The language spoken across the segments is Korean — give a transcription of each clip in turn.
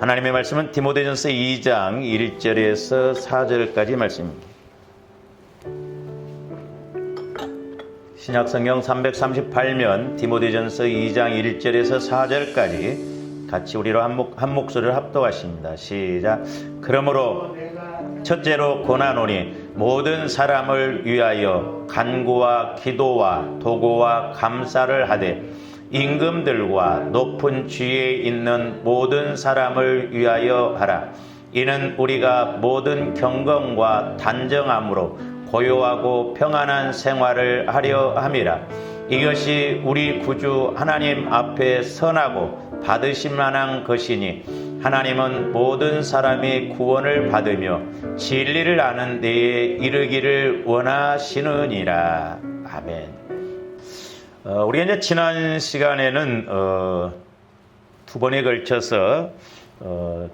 하나님의 말씀은 디모데전서 2장 1절에서 4절까지 말씀입니다. 신약성경 338면 디모데전서 2장 1절에서 4절까지 같이 우리로 한 목소리를 합독하십니다. 시작. 그러므로 첫째로 권하노니 모든 사람을 위하여 간구와 기도와 도고와 감사를 하되 임금들과 높은 지위에 있는 모든 사람을 위하여 하라. 이는 우리가 모든 경건과 단정함으로 고요하고 평안한 생활을 하려 함이라. 이것이 우리 구주 하나님 앞에 선하고 받으실 만한 것이니 하나님은 모든 사람이 구원을 받으며 진리를 아는 데에 이르기를 원하시느니라. 아멘. 우리가 이제 지난 시간에는 두 번에 걸쳐서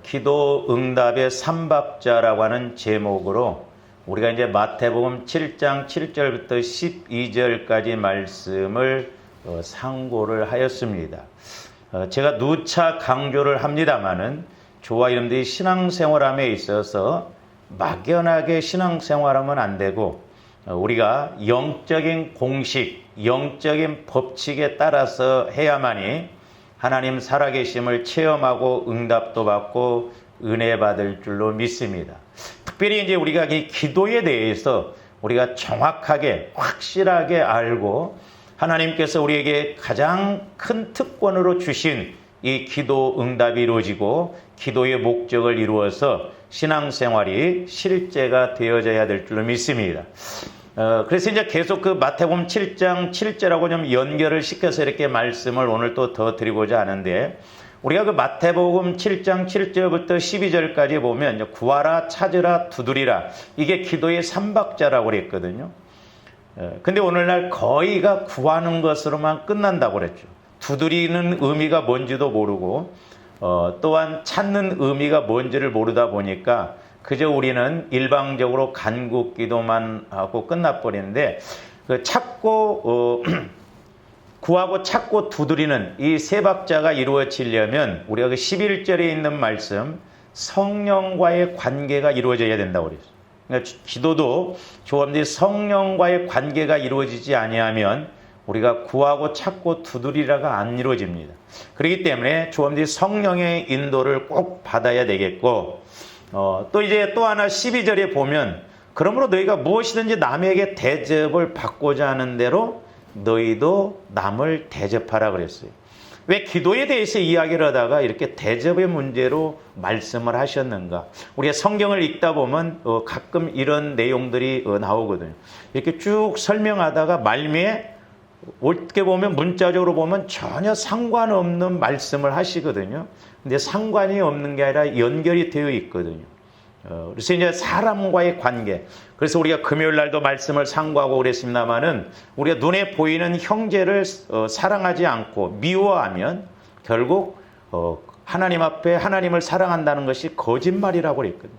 기도 응답의 삼박자라고 하는 제목으로 우리가 이제 마태복음 7장 7절부터 12절까지 말씀을 상고를 하였습니다. 제가 누차 강조를 합니다마는 저와 여러분들이 신앙생활함에 있어서 막연하게 신앙생활하면 안 되고 우리가 영적인 공식, 영적인 법칙에 따라서 해야만이 하나님 살아계심을 체험하고 응답도 받고 은혜 받을 줄로 믿습니다. 특별히 이제 우리가 이 기도에 대해서 우리가 정확하게 확실하게 알고 하나님께서 우리에게 가장 큰 특권으로 주신 이 기도 응답이 이루어지고 기도의 목적을 이루어서 신앙생활이 실제가 되어져야 될 줄로 믿습니다. 그래서 이제 계속 그 마태복음 7장 7절하고 좀 연결을 시켜서 이렇게 말씀을 오늘 또 더 드리고자 하는데 우리가 그 마태복음 7장 7절부터 12절까지 보면 구하라, 찾으라, 두드리라 이게 기도의 삼박자라고 그랬거든요. 근데 오늘날 거의가 구하는 것으로만 끝난다고 그랬죠. 두드리는 의미가 뭔지도 모르고 또한 찾는 의미가 뭔지를 모르다 보니까 그저 우리는 일방적으로 간구 기도만 하고 끝나버리는데 그 찾고 구하고 찾고 두드리는 이 세 박자가 이루어지려면 우리가 그 11절에 있는 말씀 성령과의 관계가 이루어져야 된다고 그랬어요. 그러니까 기도도 조금씩 성령과의 관계가 이루어지지 아니하면 우리가 구하고 찾고 두드리라가 안 이루어집니다. 그렇기 때문에 조금씩 성령의 인도를 꼭 받아야 되겠고 또 이제 또 하나 12절에 보면 그러므로 너희가 무엇이든지 남에게 대접을 받고자 하는 대로 너희도 남을 대접하라 그랬어요. 왜 기도에 대해서 이야기를 하다가 이렇게 대접의 문제로 말씀을 하셨는가? 우리가 성경을 읽다 보면 가끔 이런 내용들이 나오거든요. 이렇게 쭉 설명하다가 말미에 어떻게 보면 문자적으로 보면 전혀 상관없는 말씀을 하시거든요. 근데 상관이 없는 게 아니라 연결이 되어 있거든요. 그래서 이제 사람과의 관계. 그래서 우리가 금요일 날도 말씀을 상고하고 그랬습니다만은 우리가 눈에 보이는 형제를 사랑하지 않고 미워하면 결국 하나님 앞에 하나님을 사랑한다는 것이 거짓말이라고 그랬거든요.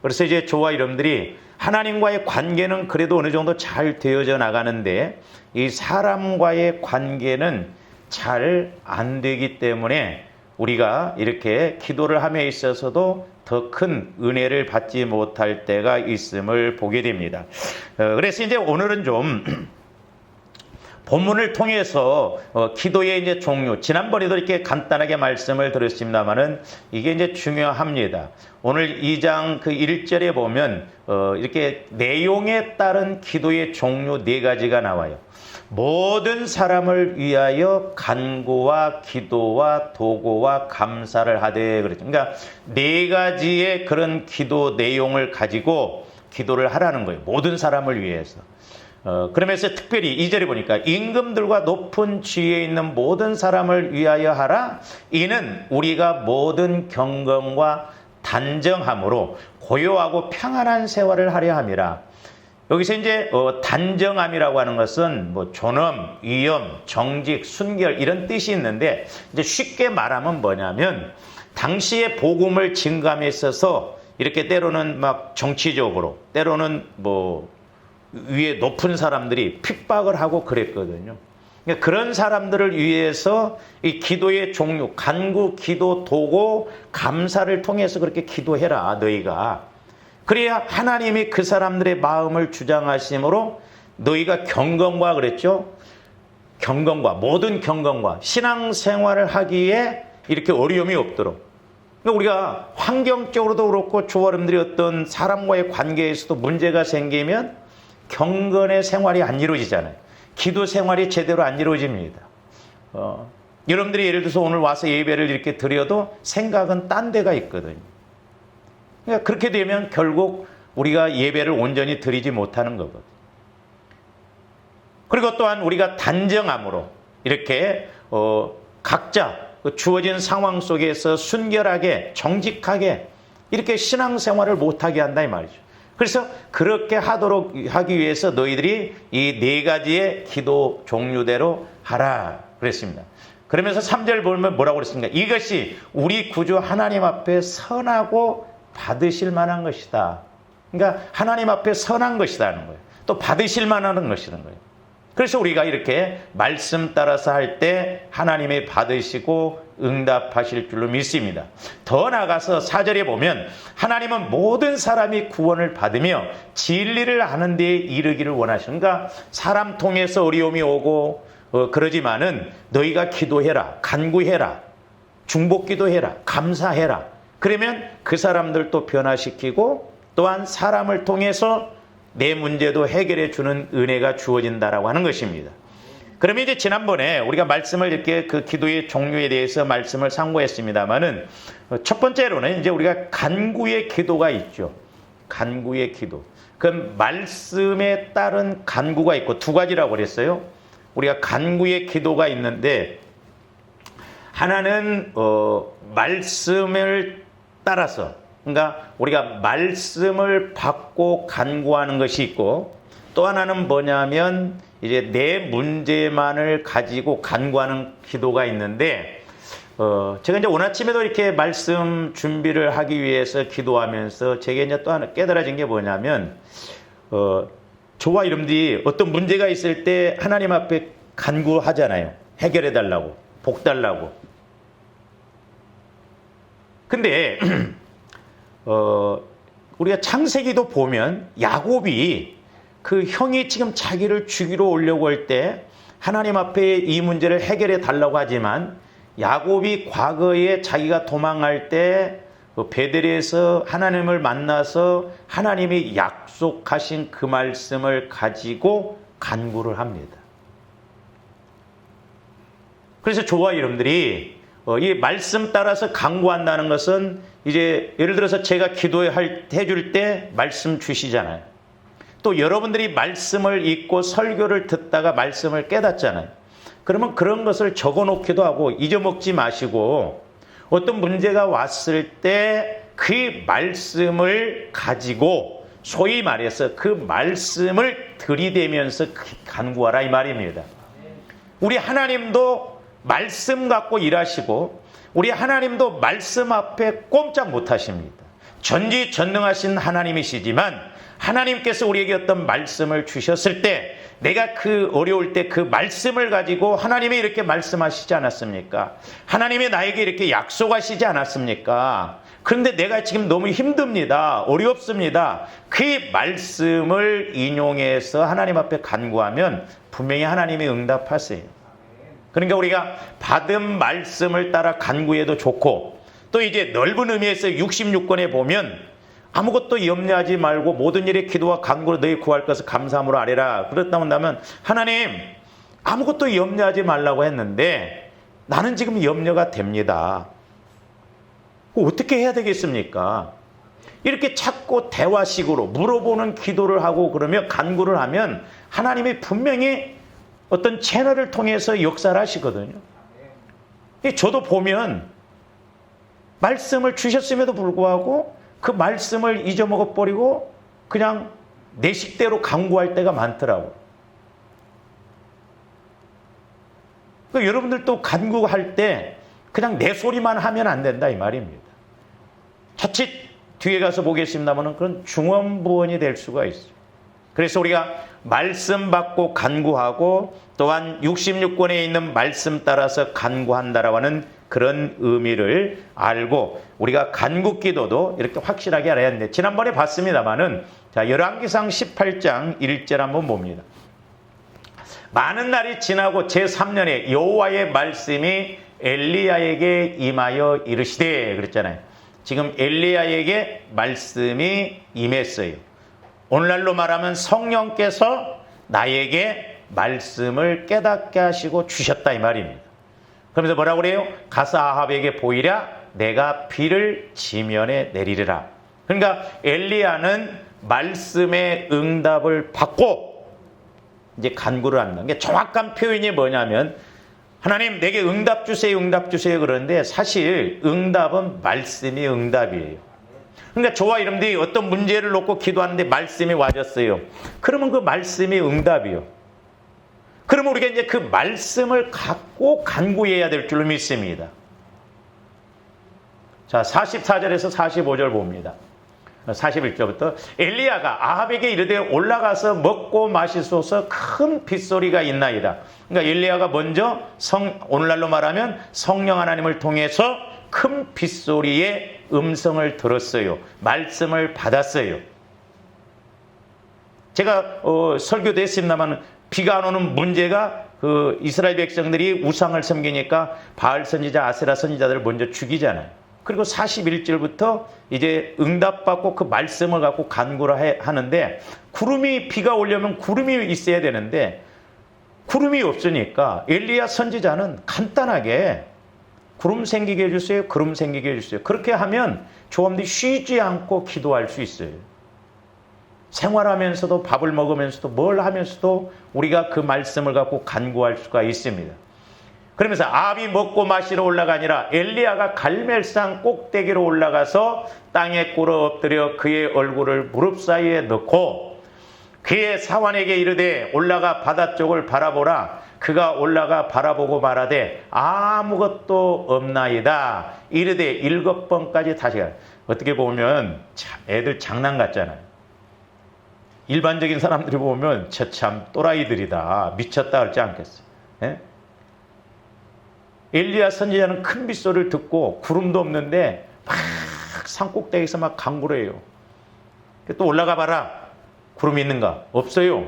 그래서 이제 저와 여러분들이 하나님과의 관계는 그래도 어느 정도 잘 되어져 나가는데 이 사람과의 관계는 잘 안 되기 때문에 우리가 이렇게 기도를 함에 있어서도 더 큰 은혜를 받지 못할 때가 있음을 보게 됩니다. 그래서 이제 오늘은 좀 본문을 통해서 기도의 이제 종류, 지난번에도 이렇게 간단하게 말씀을 드렸습니다만은 이게 이제 중요합니다. 오늘 2장 그 1절에 보면 이렇게 내용에 따른 기도의 종류 4가지가 나와요. 모든 사람을 위하여 간구와 기도와 도고와 감사를 하되 그랬죠. 그러니까 4가지의 그런 기도 내용을 가지고 기도를 하라는 거예요. 모든 사람을 위해서. 그러면서 특별히 2절에 보니까 임금들과 높은 지위에 있는 모든 사람을 위하여 하라. 이는 우리가 모든 경건과 단정함으로 고요하고 평안한 생활을 하려 함이라. 여기서 이제 단정함이라고 하는 것은 뭐 존엄, 위엄, 정직, 순결 이런 뜻이 있는데 이제 쉽게 말하면 뭐냐면 당시의 복음을 증감에 있어서 이렇게 때로는 막 정치적으로 때로는 뭐 위에 높은 사람들이 핍박을 하고 그랬거든요. 그러니까 그런 사람들을 위해서 이 기도의 종류, 간구, 기도, 도고, 감사를 통해서 그렇게 기도해라, 너희가. 그래야 하나님이 그 사람들의 마음을 주장하심으로 너희가 경건과 그랬죠? 경건과, 모든 경건과 신앙생활을 하기에 이렇게 어려움이 없도록. 그러니까 우리가 환경적으로도 그렇고 조어름들이 어떤 사람과의 관계에서도 문제가 생기면 경건의 생활이 안 이루어지잖아요. 기도 생활이 제대로 안 이루어집니다. 여러분들이 예를 들어서 오늘 와서 예배를 이렇게 드려도 생각은 딴 데가 있거든요. 그러니까 그렇게 되면 결국 우리가 예배를 온전히 드리지 못하는 거거든요. 그리고 또한 우리가 단정함으로 이렇게 각자 주어진 상황 속에서 순결하게 정직하게 이렇게 신앙생활을 못하게 한다 이 말이죠. 그래서 그렇게 하기 위해서 너희들이 이 네 가지의 기도 종류대로 하라 그랬습니다. 그러면서 3절 보면 뭐라고 그랬습니까? 이것이 우리 구주 하나님 앞에 선하고 받으실 만한 것이다. 그러니까 하나님 앞에 선한 것이라는 거예요. 또 받으실 만한 것이라는 거예요. 그래서 우리가 이렇게 말씀 따라서 할 때 하나님이 받으시고 응답하실 줄로 믿습니다. 더 나아가서 4절에 보면 하나님은 모든 사람이 구원을 받으며 진리를 아는 데에 이르기를 원하시는, 그러니까 사람 통해서 어려움이 오고 그러지만은 너희가 기도해라, 간구해라, 중복기도해라, 감사해라. 그러면 그 사람들도 변화시키고 또한 사람을 통해서 내 문제도 해결해 주는 은혜가 주어진다라고 하는 것입니다. 그러면 이제 지난번에 우리가 말씀을 이렇게 그 기도의 종류에 대해서 말씀을 상고했습니다만은 첫 번째로는 이제 우리가 간구의 기도가 있죠. 간구의 기도. 그 말씀에 따른 간구가 있고 두 가지라고 그랬어요. 우리가 간구의 기도가 있는데 하나는 말씀을 따라서, 그러니까 우리가 말씀을 받고 간구하는 것이 있고 또 하나는 뭐냐면 이제 내 문제만을 가지고 간구하는 기도가 있는데 제가 이제 오늘 아침에도 이렇게 말씀 준비를 하기 위해서 기도하면서 제게 이제 또 하나 깨달아진 게 뭐냐면 저와 여러분들이 어떤 문제가 있을 때 하나님 앞에 간구하잖아요. 해결해 달라고, 복 달라고. 근데 우리가 창세기도 보면 야곱이 그 형이 지금 자기를 죽이러 오려고 할 때 하나님 앞에 이 문제를 해결해 달라고 하지만 야곱이 과거에 자기가 도망할 때 베델에서 하나님을 만나서 하나님이 약속하신 그 말씀을 가지고 간구를 합니다. 그래서 저와 여러분들이 이 말씀 따라서 간구한다는 것은 이제 예를 들어서 제가 기도해줄 때 말씀 주시잖아요. 또 여러분들이 말씀을 읽고 설교를 듣다가 말씀을 깨닫잖아요. 그러면 그런 것을 적어놓기도 하고 잊어먹지 마시고 어떤 문제가 왔을 때 그 말씀을 가지고 소위 말해서 그 말씀을 들이대면서 간구하라 이 말입니다. 우리 하나님도 말씀 갖고 일하시고 우리 하나님도 말씀 앞에 꼼짝 못하십니다. 전지전능하신 하나님이시지만 하나님께서 우리에게 어떤 말씀을 주셨을 때 내가 그 어려울 때 그 말씀을 가지고 하나님이 이렇게 말씀하시지 않았습니까? 하나님이 나에게 이렇게 약속하시지 않았습니까? 그런데 내가 지금 너무 힘듭니다. 어렵습니다. 그 말씀을 인용해서 하나님 앞에 간구하면 분명히 하나님이 응답하세요. 그러니까 우리가 받은 말씀을 따라 간구해도 좋고 또 이제 넓은 의미에서 66권에 보면 아무것도 염려하지 말고 모든 일에 기도와 간구로 너희 구할 것을 감사함으로 아뢰라. 그렇다 한다면 하나님 아무것도 염려하지 말라고 했는데 나는 지금 염려가 됩니다. 어떻게 해야 되겠습니까? 이렇게 찾고 대화식으로 물어보는 기도를 하고 그러면 간구를 하면 하나님이 분명히 어떤 채널을 통해서 역사를 하시거든요. 저도 보면 말씀을 주셨음에도 불구하고 그 말씀을 잊어먹어 버리고 그냥 내 식대로 간구할 때가 많더라고요. 그러니까 여러분들도 간구할 때 그냥 내 소리만 하면 안 된다 이 말입니다. 자칫 뒤에 가서 보겠습니다만 그런 중언부언이 될 수가 있어요. 그래서 우리가 말씀 받고 간구하고 또한 66권에 있는 말씀 따라서 간구한다라고 하는 그런 의미를 알고 우리가 간구 기도도 이렇게 확실하게 알아야 하는데, 지난번에 봤습니다마는 자, 열왕기상 18장 1절 한번 봅니다. 많은 날이 지나고 제3년에 여호와의 말씀이 엘리야에게 임하여 이르시되, 그랬잖아요. 지금 엘리야에게 말씀이 임했어요. 오늘날로 말하면 성령께서 나에게 말씀을 깨닫게 하시고 주셨다 이 말입니다. 그러면서 뭐라고 그래요? 가서 아합에게 보이랴 내가 비를 지면에 내리리라. 그러니까 엘리야는 말씀의 응답을 받고 이제 간구를 한다. 그러니까 정확한 표현이 뭐냐면 하나님 내게 응답 주세요, 응답 주세요 그러는데 사실 응답은 말씀이 응답이에요. 그러니까 저와 여러분들이 어떤 문제를 놓고 기도하는데 말씀이 와졌어요. 그러면 그 말씀이 응답이요. 그러면 우리가 이제 그 말씀을 갖고 간구해야 될 줄로 믿습니다. 자, 44절에서 45절 봅니다. 41절부터 엘리야가 아합에게 이르되 올라가서 먹고 마시소서 큰 빗소리가 있나이다. 그러니까 엘리야가 먼저 오늘날로 말하면 성령 하나님을 통해서 큰 빗소리의 음성을 들었어요. 말씀을 받았어요. 제가 설교도 했습니다만 비가 안 오는 문제가 그 이스라엘 백성들이 우상을 섬기니까 바알 선지자, 아세라 선지자들을 먼저 죽이잖아요. 그리고 41절부터 이제 응답받고 그 말씀을 갖고 간구를 하는데 구름이 비가 오려면 구름이 있어야 되는데 구름이 없으니까 엘리야 선지자는 간단하게 구름 생기게 해주세요. 구름 생기게 해주세요. 그렇게 하면 조원들이 쉬지 않고 기도할 수 있어요. 생활하면서도 밥을 먹으면서도 뭘 하면서도 우리가 그 말씀을 갖고 간구할 수가 있습니다. 그러면서 아합이 먹고 마시러 올라가니라 엘리야가 갈멜산 꼭대기로 올라가서 땅에 꿇어 엎드려 그의 얼굴을 무릎 사이에 넣고 그의 사환에게 이르되 올라가 바다 쪽을 바라보라. 그가 올라가 바라보고 말하되 아무것도 없나이다. 이르되 7번까지 다시 가. 어떻게 보면 애들 장난 같잖아요. 일반적인 사람들이 보면 저 참 또라이들이다. 미쳤다 할지 않겠어요. 예? 엘리야 선지자는 큰 빗소리를 듣고 구름도 없는데 막 산꼭대기에서 막 간구를 해요. 또 올라가 봐라. 구름이 있는가? 없어요.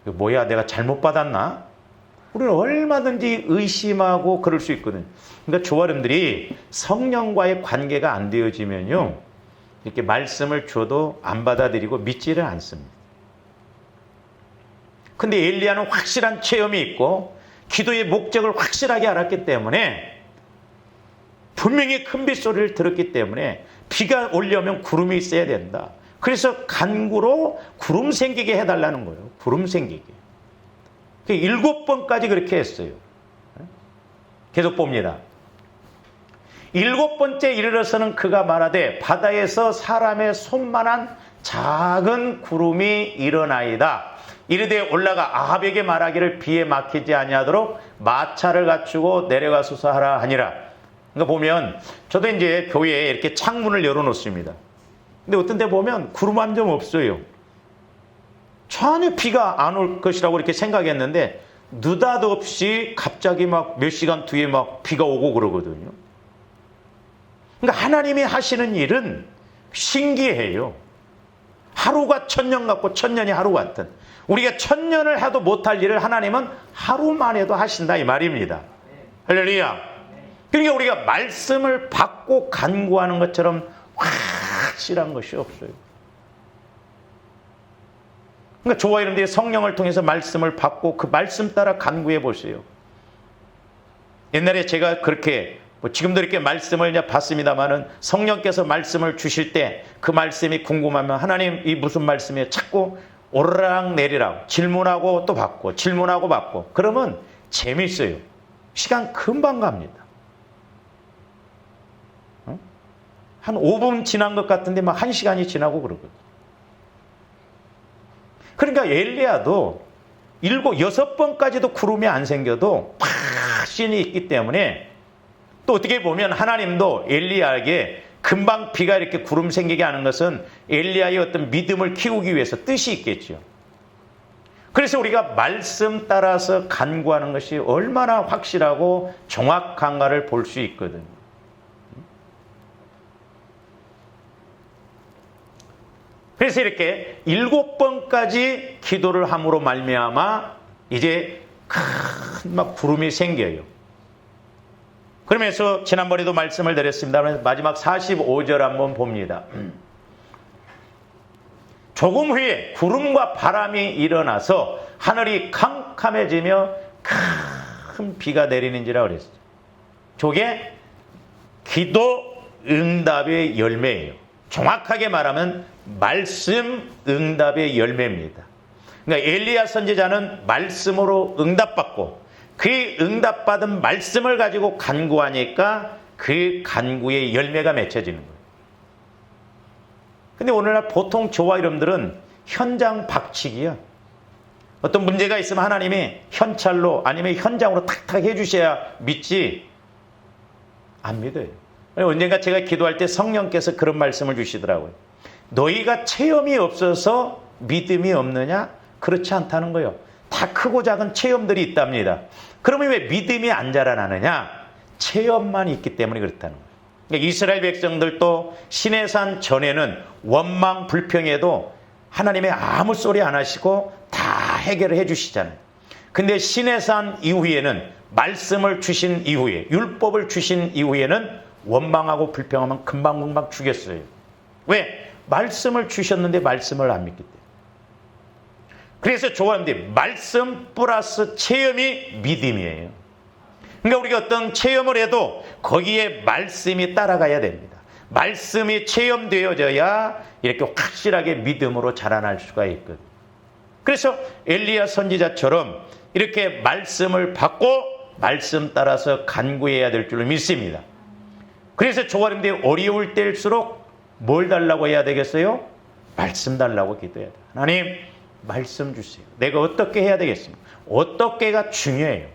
뭐야 내가 잘못 받았나? 우리는 얼마든지 의심하고 그럴 수 있거든요. 그러니까 조아름들이 성령과의 관계가 안 되어지면요 이렇게 말씀을 줘도 안 받아들이고 믿지를 않습니다. 근데 엘리야는 확실한 체험이 있고 기도의 목적을 확실하게 알았기 때문에 분명히 큰 빗소리를 들었기 때문에 비가 오려면 구름이 있어야 된다. 그래서 간구로 구름 생기게 해달라는 거예요. 구름 생기게. 7번까지 그렇게 했어요. 계속 봅니다. 7번째 이르러서는 그가 말하되 바다에서 사람의 손만한 작은 구름이 일어나이다. 이르되 올라가 아합에게 말하기를 비에 막히지 아니하도록 마차를 갖추고 내려가소서 하라 하니라. 그러니까 보면 저도 이제 교회에 이렇게 창문을 열어놓습니다. 근데 어떤 데 보면 구름 한 점 없어요. 전혀 비가 안 올 것이라고 이렇게 생각했는데 느닷없이 갑자기 막 몇 시간 뒤에 막 비가 오고 그러거든요. 그러니까 하나님이 하시는 일은 신기해요. 하루가 천년 같고 천년이 하루 같은. 우리가 천년을 해도 못할 일을 하나님은 하루만 해도 하신다 이 말입니다. 할렐루야. 그러니까 우리가 말씀을 받고 간구하는 것처럼 확실한 것이 없어요. 그러니까 저와 여러분들이 성령을 통해서 말씀을 받고 그 말씀 따라 간구해 보세요. 옛날에 제가 그렇게 지금도 이렇게 말씀을 받습니다만은 성령께서 말씀을 주실 때 그 말씀이 궁금하면 하나님 이 무슨 말씀이에요? 자꾸 오르락 내리락 질문하고 또 받고 질문하고 받고 그러면 재밌어요. 시간 금방 갑니다. 한 5분 지난 것 같은데 막 1시간이 지나고 그러거든요. 그러니까 엘리야도 6번까지도 구름이 안 생겨도 확신이 있기 때문에 또 어떻게 보면 하나님도 엘리야에게 금방 비가 이렇게 구름 생기게 하는 것은 엘리야의 어떤 믿음을 키우기 위해서 뜻이 있겠죠. 그래서 우리가 말씀 따라서 간구하는 것이 얼마나 확실하고 정확한가를 볼 수 있거든요. 그래서 이렇게 7번까지 기도를 함으로 말미암아 이제 큰 막 구름이 생겨요. 그러면서 지난번에도 말씀을 드렸습니다. 마지막 45절 한번 봅니다. 조금 후에 구름과 바람이 일어나서 하늘이 캄캄해지며 큰 비가 내리는지라 그랬어요. 저게 기도 응답의 열매예요. 정확하게 말하면 말씀 응답의 열매입니다. 그러니까 엘리야 선지자는 말씀으로 응답받고 그 응답받은 말씀을 가지고 간구하니까 그 간구의 열매가 맺혀지는 거예요. 근데 오늘날 보통 저와 여러분들은 현장 박치기야. 어떤 문제가 있으면 하나님이 현찰로 아니면 현장으로 탁탁 해주셔야 믿지 안 믿어요. 언젠가 제가 기도할 때 성령께서 그런 말씀을 주시더라고요. 너희가 체험이 없어서 믿음이 없느냐? 그렇지 않다는 거예요. 다 크고 작은 체험들이 있답니다. 그러면 왜 믿음이 안 자라나느냐? 체험만 있기 때문에 그렇다는 거예요. 그러니까 이스라엘 백성들도 시내산 전에는 원망 불평에도 하나님의 아무 소리 안 하시고 다 해결을 해 주시잖아요. 근데 시내산 이후에는 말씀을 주신 이후에 율법을 주신 이후에는 원망하고 불평하면 금방금방 죽였어요. 왜? 말씀을 주셨는데 말씀을 안 믿기 때문에. 그래서 좋아하는데 말씀 플러스 체험이 믿음이에요. 그러니까 우리가 어떤 체험을 해도 거기에 말씀이 따라가야 됩니다. 말씀이 체험되어져야 이렇게 확실하게 믿음으로 자라날 수가 있거든요. 그래서 엘리야 선지자처럼 이렇게 말씀을 받고 말씀 따라서 간구해야 될 줄로 믿습니다. 그래서 조아림대 어려울 때일수록 뭘 달라고 해야 되겠어요? 말씀 달라고 기도해야 돼요. 하나님 말씀 주세요. 내가 어떻게 해야 되겠습니까? 어떻게가 중요해요.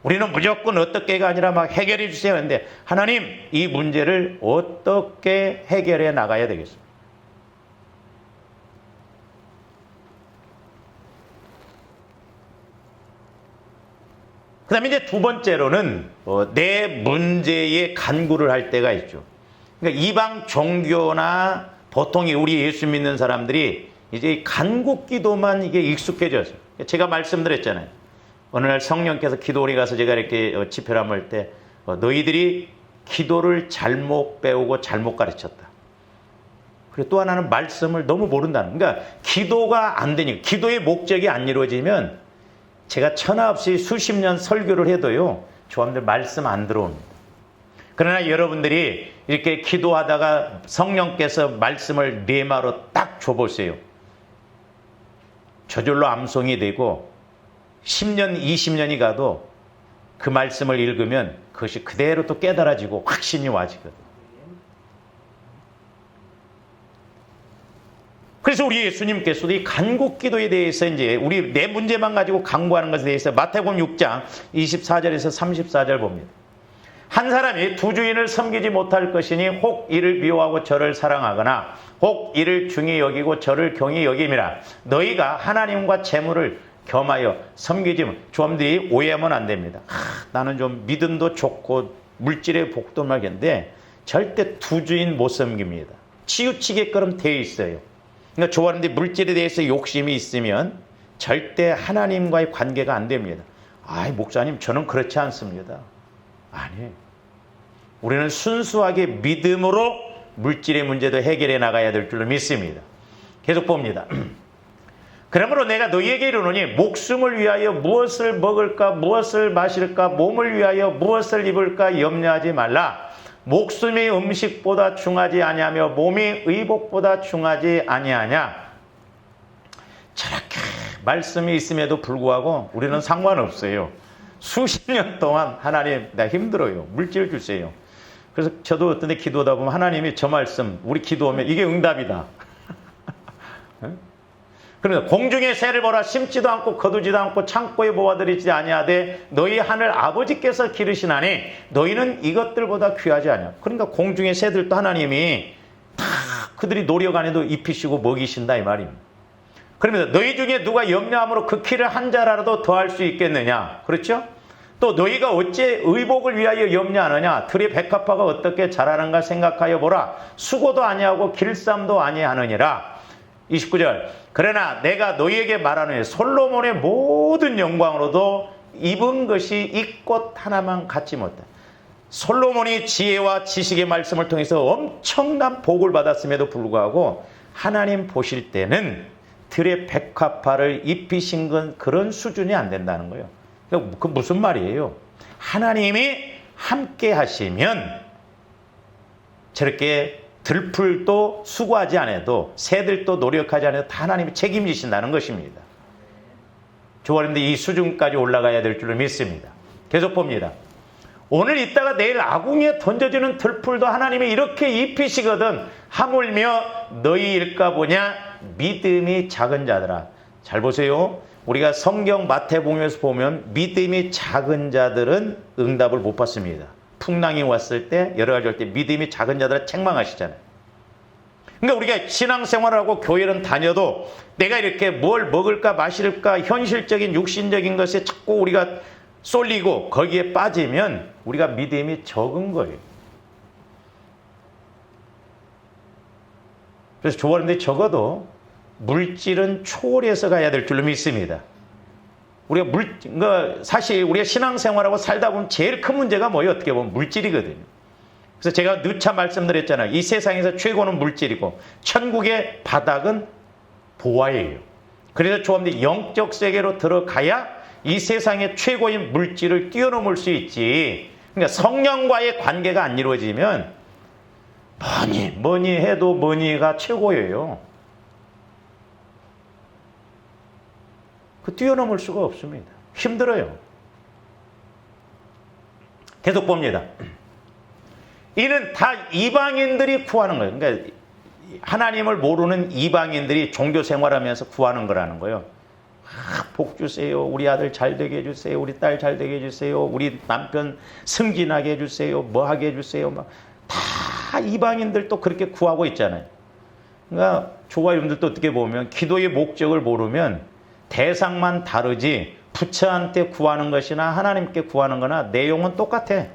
우리는 무조건 어떻게가 아니라 막 해결해 주세요 하는데 하나님 이 문제를 어떻게 해결해 나가야 되겠습니까? 그 다음에 이제 두 번째로는 내 문제에 간구를 할 때가 있죠. 그러니까 이방 종교나 보통 우리 예수 믿는 사람들이 이제 간구 기도만 이게 익숙해졌어요. 제가 말씀드렸잖아요. 어느 날 성령께서 기도원에 가서 제가 이렇게 집회를 할 때 너희들이 기도를 잘못 배우고 잘못 가르쳤다. 그리고 또 하나는 말씀을 너무 모른다는. 그러니까 기도가 안 되니까 기도의 목적이 안 이루어지면 제가 천하 없이 수십 년 설교를 해도요. 조합들 말씀 안 들어옵니다. 그러나 여러분들이 이렇게 기도하다가 성령께서 말씀을 레마로 딱 줘보세요. 저절로 암송이 되고 10년, 20년이 가도 그 말씀을 읽으면 그것이 그대로 또 깨달아지고 확신이 와지거든요. 그래서 우리 예수님께서도 이 간구 기도에 대해서 이제 우리 내 문제만 가지고 간구하는 것에 대해서 마태복음 6장 24절에서 34절 봅니다. 한 사람이 두 주인을 섬기지 못할 것이니 혹 이를 미워하고 저를 사랑하거나 혹 이를 중히 여기고 저를 경히 여김이라. 너희가 하나님과 재물을 겸하여 섬기지 조함들이 오해하면 안 됩니다. 나는 좀 믿음도 좋고 물질의 복도 말겠는데 절대 두 주인 못 섬깁니다. 치우치게끔 돼 있어요. 그러니까 좋아하는데 물질에 대해서 욕심이 있으면 절대 하나님과의 관계가 안 됩니다. 아이 목사님 저는 그렇지 않습니다. 아니에요. 우리는 순수하게 믿음으로 물질의 문제도 해결해 나가야 될 줄로 믿습니다. 계속 봅니다. 그러므로 내가 너희에게 이르노니 목숨을 위하여 무엇을 먹을까 무엇을 마실까 몸을 위하여 무엇을 입을까 염려하지 말라. 목숨이 음식보다 중하지 아니하며 몸이 의복보다 중하지 아니하냐. 저렇게 말씀이 있음에도 불구하고 우리는 상관없어요. 수십 년 동안 하나님 나 힘들어요. 물질 주세요. 그래서 저도 어떤 데 기도하다 보면 하나님이 저 말씀 우리 기도하면 이게 응답이다. 그러면 공중의 새를 보라. 심지도 않고 거두지도 않고 창고에 모아들이지 아니하되 너희 하늘 아버지께서 기르시나니 너희는 이것들보다 귀하지 아니하. 그러니까 공중의 새들도 하나님이 다 그들이 노력 안 해도 입히시고 먹이신다 이 말입니다. 그러면 너희 중에 누가 염려함으로 그 키를 한 자라도 더할 수 있겠느냐. 그렇죠? 또 너희가 어찌 의복을 위하여 염려하느냐. 들의 백합화가 어떻게 자라는가 생각하여 보라. 수고도 아니하고 길쌈도 아니하느니라. 29절. 그러나 내가 너희에게 말하노니 솔로몬의 모든 영광으로도 입은 것이 이 꽃 하나만 갖지 못하다. 솔로몬이 지혜와 지식의 말씀을 통해서 엄청난 복을 받았음에도 불구하고 하나님 보실 때는 들의 백합화를 입히신 건 그런 수준이 안 된다는 거예요. 그 무슨 말이에요? 하나님이 함께 하시면 저렇게 들풀도 수고하지 않아도 새들도 노력하지 않아도 다 하나님이 책임지신다는 것입니다. 조원님들 이 수준까지 올라가야 될 줄로 믿습니다. 계속 봅니다. 오늘 있다가 내일 아궁이에 던져지는 들풀도 하나님이 이렇게 입히시거든. 하물며 너희일까 보냐. 믿음이 작은 자들아. 잘 보세요. 우리가 성경 마태복음에서 보면 믿음이 작은 자들은 응답을 못 받습니다. 풍랑이 왔을 때 여러 가지 할 때 믿음이 작은 자들은 책망하시잖아요. 그러니까 우리가 신앙생활하고 교회는 다녀도 내가 이렇게 뭘 먹을까 마실까 현실적인 육신적인 것에 자꾸 우리가 쏠리고 거기에 빠지면 우리가 믿음이 적은 거예요. 그래서 조언인데 적어도 물질은 초월해서 가야 될 줄로 믿습니다. 사실 우리가 신앙생활하고 살다 보면 제일 큰 문제가 뭐예요? 어떻게 보면 물질이거든요. 그래서 제가 누차 말씀드렸잖아요. 이 세상에서 최고는 물질이고 천국의 바닥은 보화예요. 그래서 조언인데 영적 세계로 들어가야 이 세상의 최고인 물질을 뛰어넘을 수 있지. 그러니까 성령과의 관계가 안 이루어지면 뭐니 해도 뭐니가 최고예요. 그 뛰어넘을 수가 없습니다. 힘들어요. 계속 봅니다. 이는 다 이방인들이 구하는 거예요. 그러니까 하나님을 모르는 이방인들이 종교 생활하면서 구하는 거라는 거예요. 복 주세요. 우리 아들 잘 되게 해주세요. 우리 딸 잘 되게 해주세요. 우리 남편 승진하게 해주세요. 뭐 하게 해주세요. 다 이방인들 또 그렇게 구하고 있잖아요. 그러니까 조가님들도 어떻게 보면 기도의 목적을 모르면 대상만 다르지 부처한테 구하는 것이나 하나님께 구하는 거나 내용은 똑같아.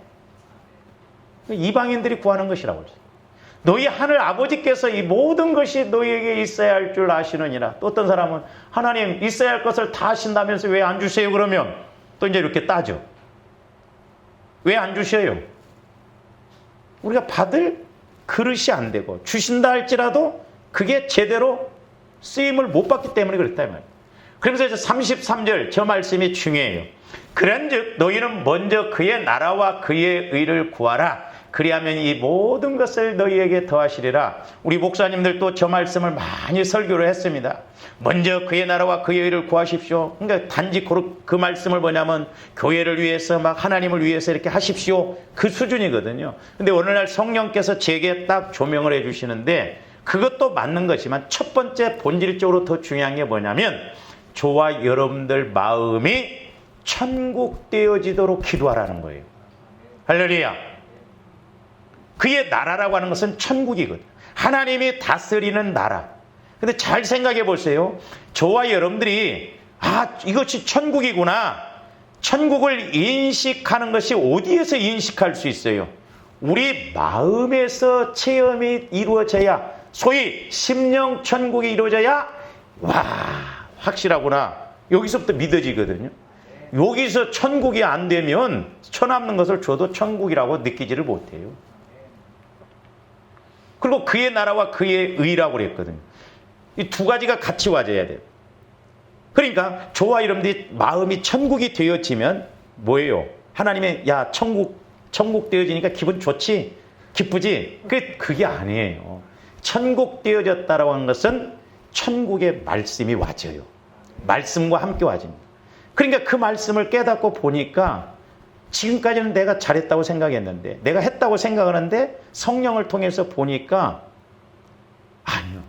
이방인들이 구하는 것이라고 했어요. 너희 하늘 아버지께서 이 모든 것이 너희에게 있어야 할 줄 아시느니라. 또 어떤 사람은 하나님 있어야 할 것을 다 하신다면서 왜 안 주세요? 그러면 또 이제 이렇게 따져. 왜 안 주셔요? 우리가 받을 그릇이 안 되고 주신다 할지라도 그게 제대로 쓰임을 못 받기 때문에 그렇다 이 말이에요. 그러면서 이제 33절 저 말씀이 중요해요. 그런즉 너희는 먼저 그의 나라와 그의 의를 구하라. 그리하면 이 모든 것을 너희에게 더하시리라. 우리 목사님들도 저 말씀을 많이 설교를 했습니다. 먼저 그의 나라와 그의 의를 구하십시오. 그러니까 단지 그 말씀을 뭐냐면 교회를 위해서 막 하나님을 위해서 이렇게 하십시오. 그 수준이거든요. 근데 오늘날 성령께서 제게 딱 조명을 해주시는데 그것도 맞는 거지만 첫 번째 본질적으로 더 중요한 게 뭐냐면 저와 여러분들 마음이 천국 되어지도록 기도하라는 거예요. 할렐루야. 그의 나라라고 하는 것은 천국이거든. 하나님이 다스리는 나라. 근데 잘 생각해 보세요. 저와 여러분들이 이것이 천국이구나. 천국을 인식하는 것이 어디에서 인식할 수 있어요? 우리 마음에서 체험이 이루어져야, 소위 심령 천국이 이루어져야 확실하구나. 여기서부터 믿어지거든요. 여기서 천국이 안 되면 쳐남는 것을 줘도 천국이라고 느끼지를 못해요. 그리고 그의 나라와 그의 의라고 그랬거든요. 이 두 가지가 같이 와줘야 돼요. 그러니까 저와 여러분들이 마음이 천국이 되어지면 뭐예요? 하나님의 천국 되어지니까 기분 좋지? 기쁘지? 그게 아니에요. 천국 되어졌다라고 하는 것은 천국의 말씀이 와져요. 말씀과 함께 와집니다. 그러니까 그 말씀을 깨닫고 보니까 지금까지는 내가 잘했다고 생각했는데, 내가 했다고 생각하는데 성령을 통해서 보니까 아니요.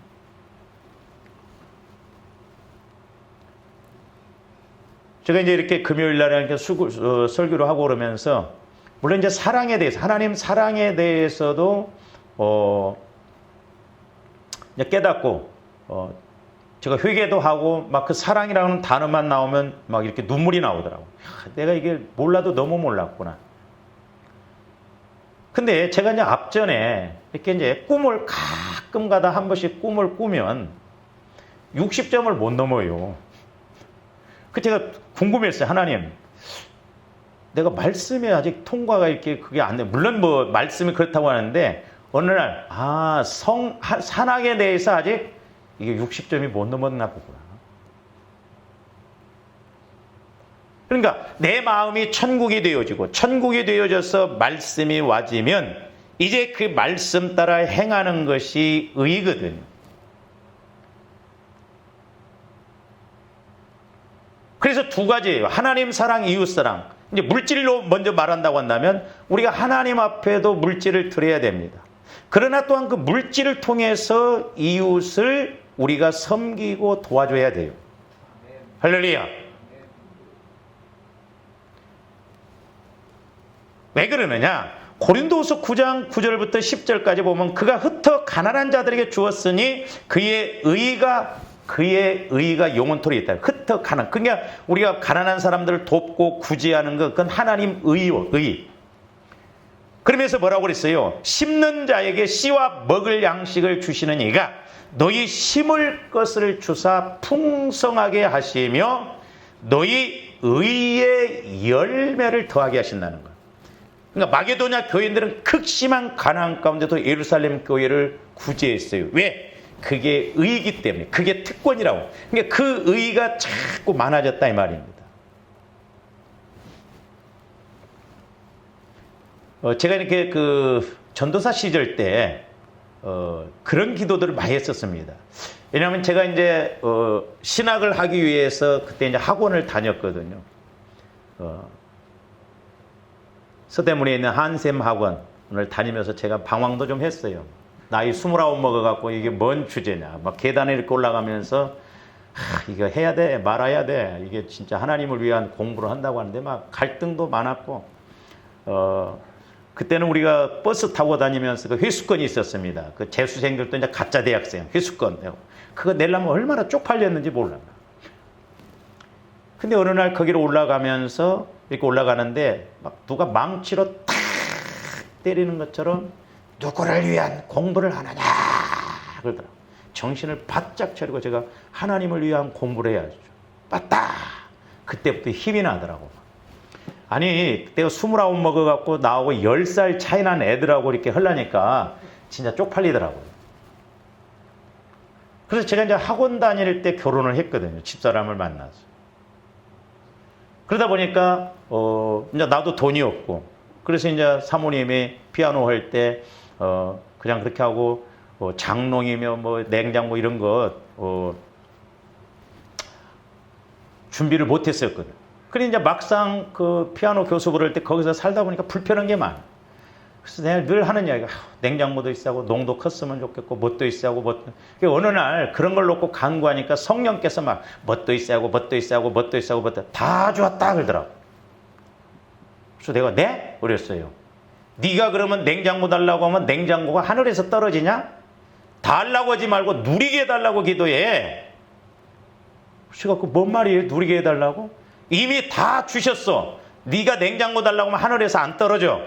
제가 이제 이렇게 금요일 날에 이렇게 설교를 하고 그러면서, 물론 이제 사랑에 대해서, 하나님 사랑에 대해서도, 이제 깨닫고, 제가 회개도 하고, 막 그 사랑이라는 단어만 나오면 막 이렇게 눈물이 나오더라고요. 내가 이게 몰라도 너무 몰랐구나. 근데 제가 이제 앞전에 이렇게 이제 꿈을 가끔 가다 한 번씩 꿈을 꾸면 60점을 못 넘어요. 그 제가 궁금했어요. 하나님, 내가 말씀에 아직 통과가 이렇게 그게 안 돼. 물론 뭐 말씀이 그렇다고 하는데 어느 날 산악에 대해서 아직 이게 60점이 못 넘었나 보구나. 그러니까 내 마음이 천국이 되어지고 천국이 되어져서 말씀이 와지면 이제 그 말씀 따라 행하는 것이 의거든요. 그래서 두 가지예요. 하나님 사랑, 이웃 사랑. 이제 물질로 먼저 말한다고 한다면 우리가 하나님 앞에도 물질을 드려야 됩니다. 그러나 또한 그 물질을 통해서 이웃을 우리가 섬기고 도와줘야 돼요. 할렐루야. 왜 그러느냐? 고린도후서 9장 9절부터 10절까지 보면 그가 흩어 가난한 자들에게 주었으니 그의 의가 영원토록 있다. 흩어 가난. 그러니까 우리가 가난한 사람들을 돕고 구제하는 것, 그건 하나님 의. 그러면서 뭐라고 그랬어요? 심는 자에게 씨와 먹을 양식을 주시는 이가 너희 심을 것을 주사 풍성하게 하시며 너희 의의 열매를 더하게 하신다는 거예요. 그러니까 마게도냐 교인들은 극심한 가난 가운데도 예루살렘 교회를 구제했어요. 왜? 그게 의이기 때문에. 그게 특권이라고. 그러니까 그 의가 자꾸 많아졌다 이 말입니다. 제가 이렇게 그 전도사 시절 때 그런 기도들을 많이 했었습니다. 왜냐하면 제가 이제 신학을 하기 위해서 그때 이제 학원을 다녔거든요. 서대문에 있는 한샘 학원을 다니면서 제가 방황도 좀 했어요. 나이 29 먹어갖고 이게 뭔 주제냐. 막 계단에 이렇게 올라가면서 이거 해야 돼, 말아야 돼. 이게 진짜 하나님을 위한 공부를 한다고 하는데 막 갈등도 많았고, 그때는 우리가 버스 타고 다니면서 그 회수권이 있었습니다. 그 재수생들도 이제 가짜 대학생 회수권. 그거 내려면 얼마나 쪽팔렸는지 몰라. 근데 어느 날 거기로 올라가면서 이렇게 올라가는데 막 누가 망치로 탁 때리는 것처럼 누구를 위한 공부를 하느냐 그러더라고요. 정신을 바짝 차리고 제가 하나님을 위한 공부를 해야죠. 맞다. 그때부터 힘이 나더라고. 아니 그때가 29 먹어갖고 나하고 10살 차이 난 애들하고 이렇게 하려니까 진짜 쪽팔리더라고요. 그래서 제가 이제 학원 다닐 때 결혼을 했거든요. 집사람을 만나서. 그러다 보니까 이제 나도 돈이 없고, 그래서 이제 사모님이 피아노 할 때 그냥 그렇게 하고 장롱이며 뭐 냉장고 이런 것 준비를 못했었거든. 그래 이제 막상 그 피아노 교습을 할 때 거기서 살다 보니까 불편한 게 많아. 그래서 내가 늘 하는 이야기가 냉장고도 있어하고 농도 컸으면 좋겠고 뭣도 있어하고 뭣도. 어느 날 그런 걸 놓고 간구하니까 성령께서 막 뭣도 있어하고 뭣도 있어하고 뭣도 있어하고 뭣도 다 주었다 그러더라고. 그래서 내가 네? 그랬어요. 네가 그러면 냉장고 달라고 하면 냉장고가 하늘에서 떨어지냐? 달라고 하지 말고 누리게 해달라고 기도해. 그래서 뭔 말이에요? 누리게 해달라고? 이미 다 주셨어. 네가 냉장고 달라고 하면 하늘에서 안 떨어져.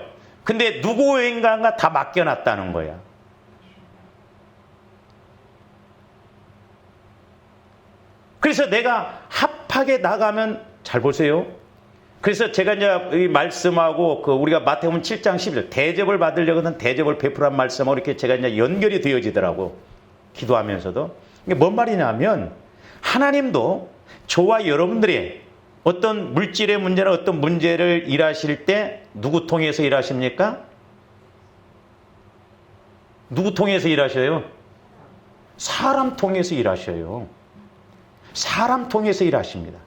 근데 누구인가가 다 맡겨놨다는 거야. 그래서 내가 합하게 나가면 잘 보세요. 그래서 제가 이제 이 말씀하고 그 우리가 마태복음 7장 11절 대접을 받으려거든 대접을 베푸란 말씀하고 이렇게 제가 이제 연결이 되어지더라고. 기도하면서도. 이게 뭔 말이냐면 하나님도 저와 여러분들이 어떤 물질의 문제나 어떤 문제를 일하실 때 누구 통해서 일하십니까? 누구 통해서 일하셔요? 사람 통해서 일하셔요. 사람 통해서 일하십니다.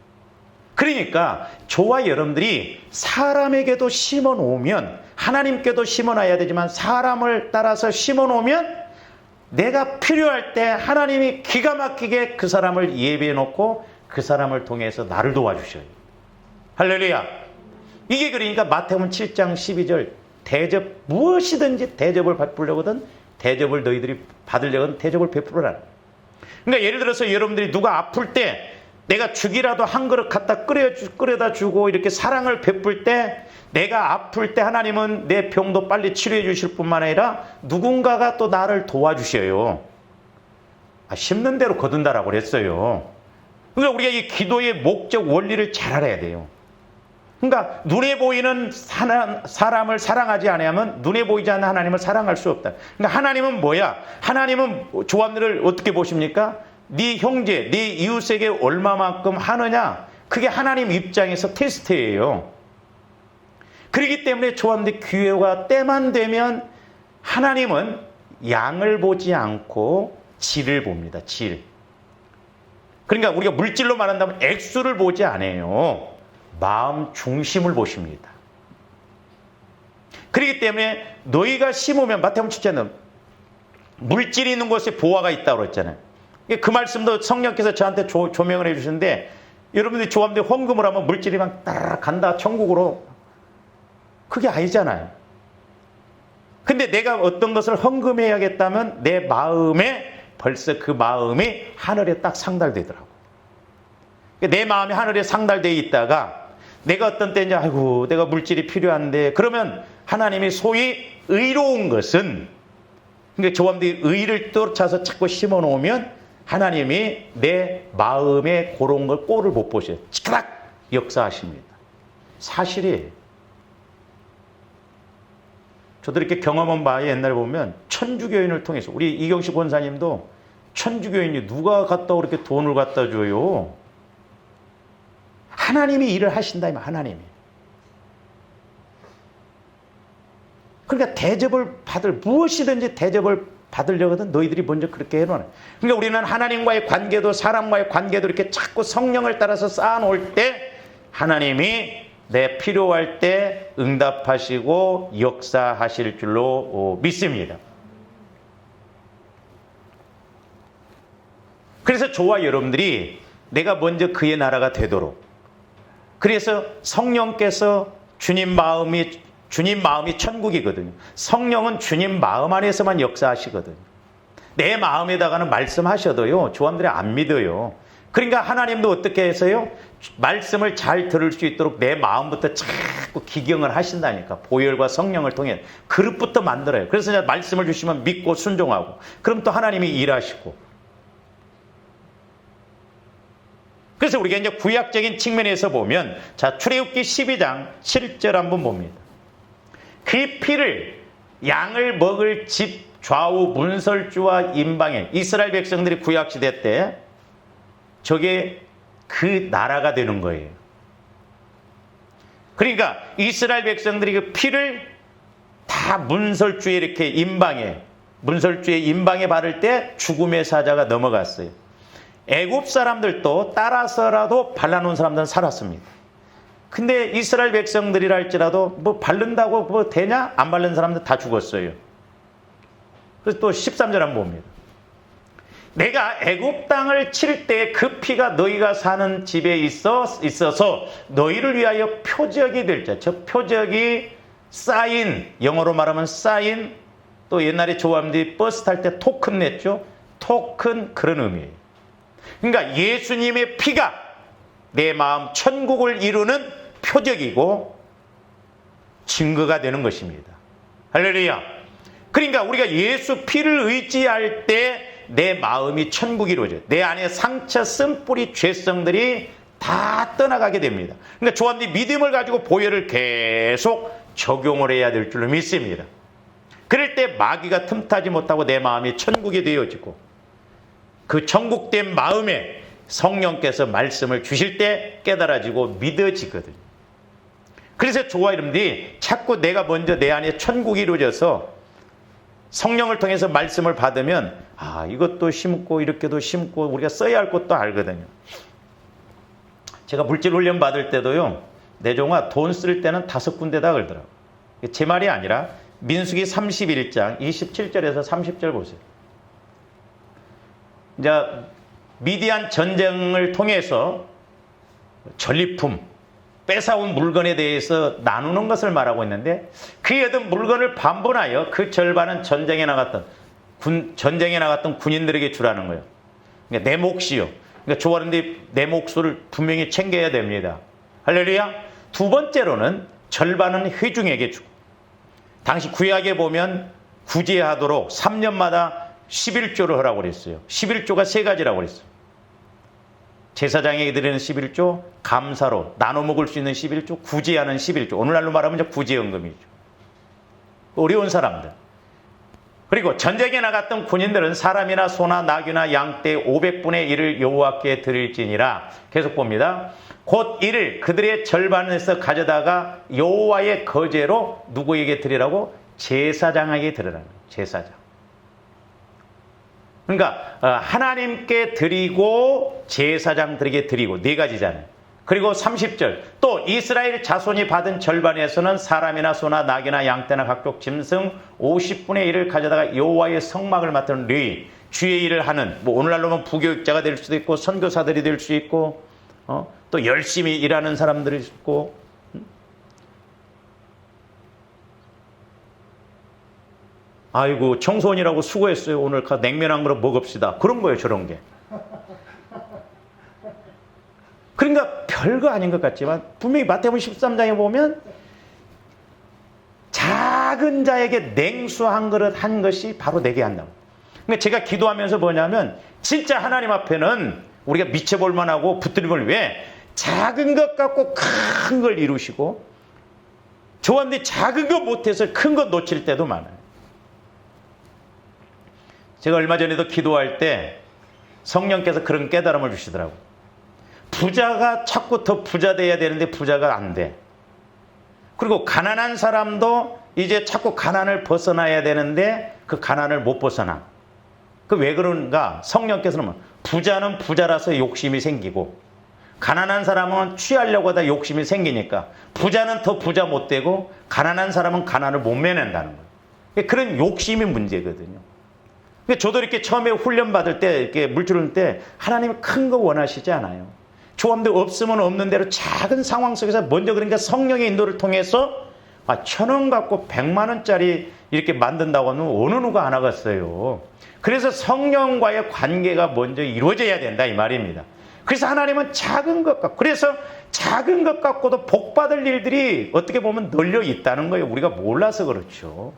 그러니까 저와 여러분들이 사람에게도 심어 놓으면 하나님께도 심어 놔야 되지만 사람을 따라서 심어 놓으면 내가 필요할 때 하나님이 기가 막히게 그 사람을 예비해 놓고 그 사람을 통해서 나를 도와주셔요. 할렐루야. 이게 그러니까 마태복음 7장 12절 대접 무엇이든지 대접을 베풀려거든 대접을 너희들이 받으려거든 대접을 베풀어라. 그러니까 예를 들어서 여러분들이 누가 아플 때 내가 죽이라도 한 그릇 갖다 끓여다 주고 이렇게 사랑을 베풀 때 내가 아플 때 하나님은 내 병도 빨리 치료해 주실 뿐만 아니라 누군가가 또 나를 도와주셔요. 심는 대로 거둔다라고 그랬어요. 그러니까 우리가 이 기도의 목적 원리를 잘 알아야 돼요. 그러니까 눈에 보이는 사람을 사랑하지 않으면 눈에 보이지 않는 하나님을 사랑할 수 없다. 그러니까 하나님은 뭐야? 하나님은 조합들을 어떻게 보십니까? 네 형제, 네 이웃에게 얼마만큼 하느냐? 그게 하나님 입장에서 테스트예요. 그렇기 때문에 조합들 기회가 때만 되면 하나님은 양을 보지 않고 질을 봅니다. 질. 그러니까 우리가 물질로 말한다면 액수를 보지 않아요. 마음 중심을 보십니다. 그렇기 때문에 너희가 심으면 마태복음 7장은 물질이 있는 곳에 보화가 있다고 그랬잖아요. 그 말씀도 성령께서 저한테 조명을 해주시는데 여러분들이 조합대 헌금을 하면 물질이 막 따라 간다 천국으로 그게 아니잖아요. 근데 내가 어떤 것을 헌금해야겠다면 내 마음에 벌써 그 마음이 하늘에 딱 상달되더라고. 내 마음이 하늘에 상달되어 있다가 내가 어떤 때 이제 아이고 내가 물질이 필요한데 그러면 하나님이 소위 의로운 것은 그러니까 조합들이 의를 쫓아서 자꾸 심어 놓으면 하나님이 내 마음에 그런 걸 꼴을 못 보셔요. 치크락 역사하십니다. 사실이에요. 저도 이렇게 경험한 바에 옛날에 보면 천주교인을 통해서 우리 이경식 권사님도 천주교인이 누가 갖다 그렇게 돈을 갖다 줘요. 하나님이 일을 하신다 이 말, 하나님이. 그러니까 대접을 무엇이든지 대접을 받으려거든 너희들이 먼저 그렇게 해놓아. 그러니까 우리는 하나님과의 관계도 사람과의 관계도 이렇게 자꾸 성령을 따라서 쌓아놓을 때 하나님이 내 필요할 때 응답하시고 역사하실 줄로 믿습니다. 그래서 저와 여러분들이 내가 먼저 그의 나라가 되도록 그래서 성령께서 주님 마음이 천국이거든요. 성령은 주님 마음 안에서만 역사하시거든요. 내 마음에다가는 말씀하셔도요. 조함들이 안 믿어요. 그러니까 하나님도 어떻게 해서요? 말씀을 잘 들을 수 있도록 내 마음부터 자꾸 기경을 하신다니까. 보혈과 성령을 통해 그릇부터 만들어요. 그래서 이제 말씀을 주시면 믿고 순종하고 그럼 또 하나님이 일하시고 그래서 우리가 이제 구약적인 측면에서 보면 자 출애굽기 12장 7절 한번 봅니다. 그 피를 양을 먹을 집 좌우 문설주와 임방에 이스라엘 백성들이 구약시대 때 저게 그 나라가 되는 거예요. 그러니까 이스라엘 백성들이 그 피를 다 문설주에 이렇게 문설주의 임방에 바를 때 죽음의 사자가 넘어갔어요. 애굽 사람들도 따라서라도 발라놓은 사람들은 살았습니다. 근데 이스라엘 백성들이라 할지라도 뭐 바른다고 뭐 되냐? 안 바른 사람들 다 죽었어요. 그래서 또 13절 한번 봅니다. 내가 애굽 땅을 칠 때 그 피가 너희가 사는 집에 있어서 너희를 위하여 표적이 될 자. 저 표적이 사인, 영어로 말하면 사인, 또 옛날에 조함들이 버스 탈 때 토큰 냈죠. 토큰 그런 의미예요. 그러니까 예수님의 피가 내 마음 천국을 이루는 표적이고 증거가 되는 것입니다. 할렐루야. 그러니까 우리가 예수 피를 의지할 때 내 마음이 천국이 이루어져요. 내 안에 상처, 쓴뿌리, 죄성들이 다 떠나가게 됩니다. 그러니까 조합이 믿음을 가지고 보혈을 계속 적용을 해야 될 줄로 믿습니다. 그럴 때 마귀가 틈타지 못하고 내 마음이 천국이 되어지고 그 천국된 마음에 성령께서 말씀을 주실 때 깨달아지고 믿어지거든요. 그래서 저와 여러분들이 자꾸 내가 먼저 내 안에 천국이 이루어져서 성령을 통해서 말씀을 받으면 이것도 심고 이렇게도 심고 우리가 써야 할 것도 알거든요. 제가 물질 훈련 받을 때도요. 내종아 돈 쓸 때는 5군데다 그러더라고요. 제 말이 아니라 민수기 31장 27절에서 30절 보세요. 이제 미디안 전쟁을 통해서 전리품 뺏어온 물건에 대해서 나누는 것을 말하고 있는데 그에 얻은 물건을 반분하여 그 절반은 전쟁에 나갔던 군인들에게 주라는 거예요. 그러니까 내 몫이요. 그러니까 좋아하는데 내 몫을 분명히 챙겨야 됩니다. 할렐루야. 두 번째로는 절반은 회중에게 주고, 당시 구약에 보면 구제하도록 3년마다 11조를 하라고 그랬어요. 11조가 세 가지라고 그랬어요. 제사장에게 드리는 11조, 감사로 나눠 먹을 수 있는 11조, 구제하는 11조. 오늘날로 말하면 이제 구제연금이죠. 어려운 사람들. 그리고 전쟁에 나갔던 군인들은 사람이나 소나 나귀나 양떼 500분의 1을 여호와께 드릴지니라. 계속 봅니다. 곧 이를 그들의 절반에서 가져다가 여호와의 거제로 누구에게 드리라고? 제사장에게 드리라는 거예요. 제사장. 그러니까 하나님께 드리고 제사장들에게 드리고 네 가지잖아요. 그리고 30절 또 이스라엘 자손이 받은 절반에서는 사람이나 소나 나귀나 양떼나 각종 짐승 50분의 1을 가져다가 여호와의 성막을 맡은 레위, 주의 일을 하는, 뭐 오늘날로 는 부교육자가 될 수도 있고 선교사들이 될 수 있고 또 열심히 일하는 사람들이 있고 아이고 청소년이라고 수고했어요. 오늘 냉면 한 그릇 먹읍시다. 그런 거예요. 저런 게. 그러니까 별거 아닌 것 같지만 분명히 마태복음 13장에 보면 작은 자에게 냉수 한 그릇 한 것이 바로 내게 한다고. 그러니까 제가 기도하면서 뭐냐면 진짜 하나님 앞에는 우리가 미쳐볼 만하고 붙들림을 왜 작은 것 갖고 큰 걸 이루시고 저한테 작은 거 못해서 큰 거 놓칠 때도 많아요. 제가 얼마 전에도 기도할 때 성령께서 그런 깨달음을 주시더라고요. 부자가 자꾸 더 부자 돼야 되는데 부자가 안 돼. 그리고 가난한 사람도 이제 자꾸 가난을 벗어나야 되는데 그 가난을 못 벗어나. 그 왜 그런가? 성령께서는 부자는 부자라서 욕심이 생기고 가난한 사람은 취하려고 하다 욕심이 생기니까 부자는 더 부자 못 되고 가난한 사람은 가난을 못 면한다는 거예요. 그런 욕심이 문제거든요. 저도 이렇게 처음에 훈련 받을 때 이렇게 물주를 때 하나님이 큰 거 원하시지 않아요. 조함도 없으면 없는 대로 작은 상황 속에서 먼저 그러니까 성령의 인도를 통해서 1,000원 갖고 100만 원짜리 이렇게 만든다고 하면 어느 누가 안 하겠어요. 그래서 성령과의 관계가 먼저 이루어져야 된다 이 말입니다. 그래서 하나님은 작은 것 갖고, 그래서 작은 것 갖고도 복 받을 일들이 어떻게 보면 널려 있다는 거예요. 우리가 몰라서 그렇죠.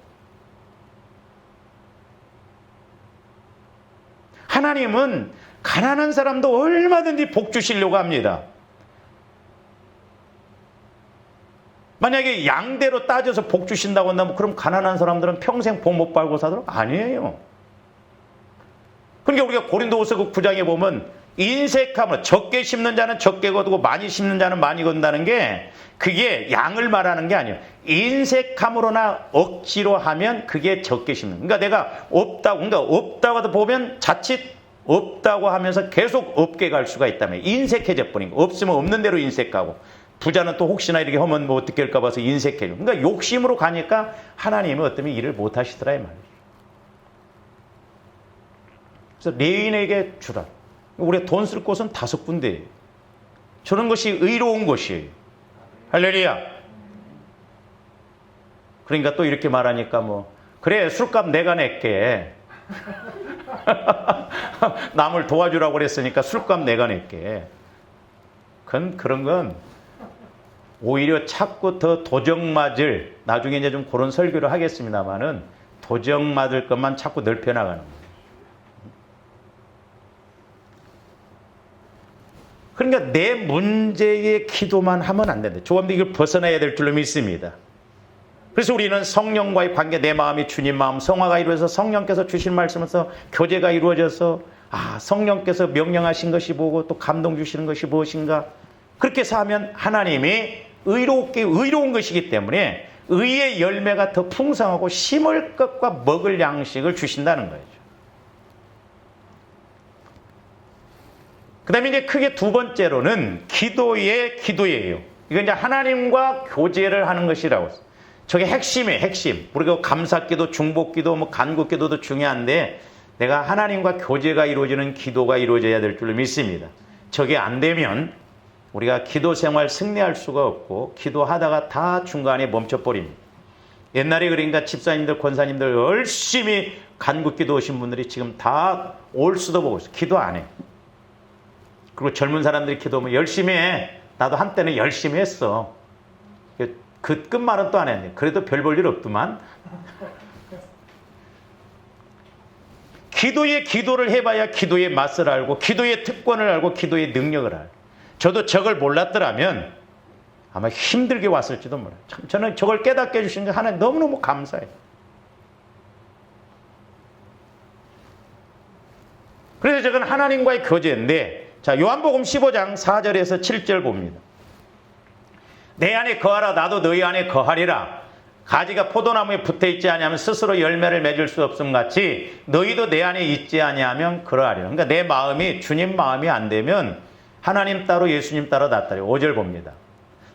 하나님은 가난한 사람도 얼마든지 복 주시려고 합니다. 만약에 양대로 따져서 복 주신다고 한다면 그럼 가난한 사람들은 평생 복 못 받고 사도록? 아니에요. 그러니까 우리가 고린도후서 그 9장에 보면 인색함으로 적게 심는 자는 적게 거두고 많이 심는 자는 많이 건다는 게 그게 양을 말하는 게 아니에요. 인색함으로나 억지로 하면 그게 적게 심는. 그러니까 내가 없다고 하다 보면 자칫 없다고 하면서 계속 없게 갈 수가 있다면 인색해져 버린 거. 없으면 없는 대로 인색하고 부자는 또 혹시나 이렇게 하면 뭐 어떻게 할까 봐서 인색해져. 그러니까 욕심으로 가니까 하나님은 어쩌면 일을 못 하시더라 이 말이에요. 그래서 레인에게 주라. 우리가 돈 쓸 곳은 5군데예요. 저런 것이 의로운 것이에요. 할렐루야. 그러니까 또 이렇게 말하니까 뭐 그래 술값 내가 낼게. 남을 도와주라고 그랬으니까 술값 내가 낼게. 그런 건 오히려 자꾸 더 도정 맞을, 나중에 이제 좀 그런 설교를 하겠습니다만은 도정 맞을 것만 자꾸 넓혀나가는 거예요. 그러니까 내 문제의 기도만 하면 안 된다. 조금도 이걸 벗어나야 될 줄로 믿습니다. 그래서 우리는 성령과의 관계, 내 마음이 주님 마음, 성화가 이루어져서 성령께서 주신 말씀에서 교제가 이루어져서 성령께서 명령하신 것이 뭐고 또 감동 주시는 것이 무엇인가. 그렇게 해서 하면 하나님이 의로운 것이기 때문에 의의 열매가 더 풍성하고 심을 것과 먹을 양식을 주신다는 거죠. 그 다음에 이제 크게 두 번째로는 기도예요. 이건 이제 하나님과 교제를 하는 것이라고 했어요. 저게 핵심이에요, 핵심. 우리가 감사기도, 중복기도, 간구기도도 중요한데 내가 하나님과 교제가 이루어지는 기도가 이루어져야 될 줄로 믿습니다. 저게 안 되면 우리가 기도 생활 승리할 수가 없고 기도하다가 다 중간에 멈춰버립니다. 옛날에 그러니까 집사님들, 권사님들 열심히 간국기도 오신 분들이 지금 다 올 수도 보고 있어요. 기도 안 해. 그리고 젊은 사람들이 기도하면 열심히 해. 나도 한때는 열심히 했어. 그 끝말은 또 안 했네. 그래도 별 볼 일 없더만. 기도의 기도를 해봐야 기도의 맛을 알고 기도의 특권을 알고 기도의 능력을 알고. 저도 저걸 몰랐더라면 아마 힘들게 왔을지도 몰라요. 참 저는 저걸 깨닫게 해주신 게 하나님 너무너무 감사해요. 그래서 저건 하나님과의 교제인데, 자, 요한복음 15장 4절에서 7절 봅니다. 내 안에 거하라 나도 너희 안에 거하리라. 가지가 포도나무에 붙어있지 아니하면 스스로 열매를 맺을 수 없음 같이 너희도 내 안에 있지 아니하면 그러하리라. 그러니까 내 마음이 주님 마음이 안 되면 하나님 따로 예수님 따로 낫다리. 5절 봅니다.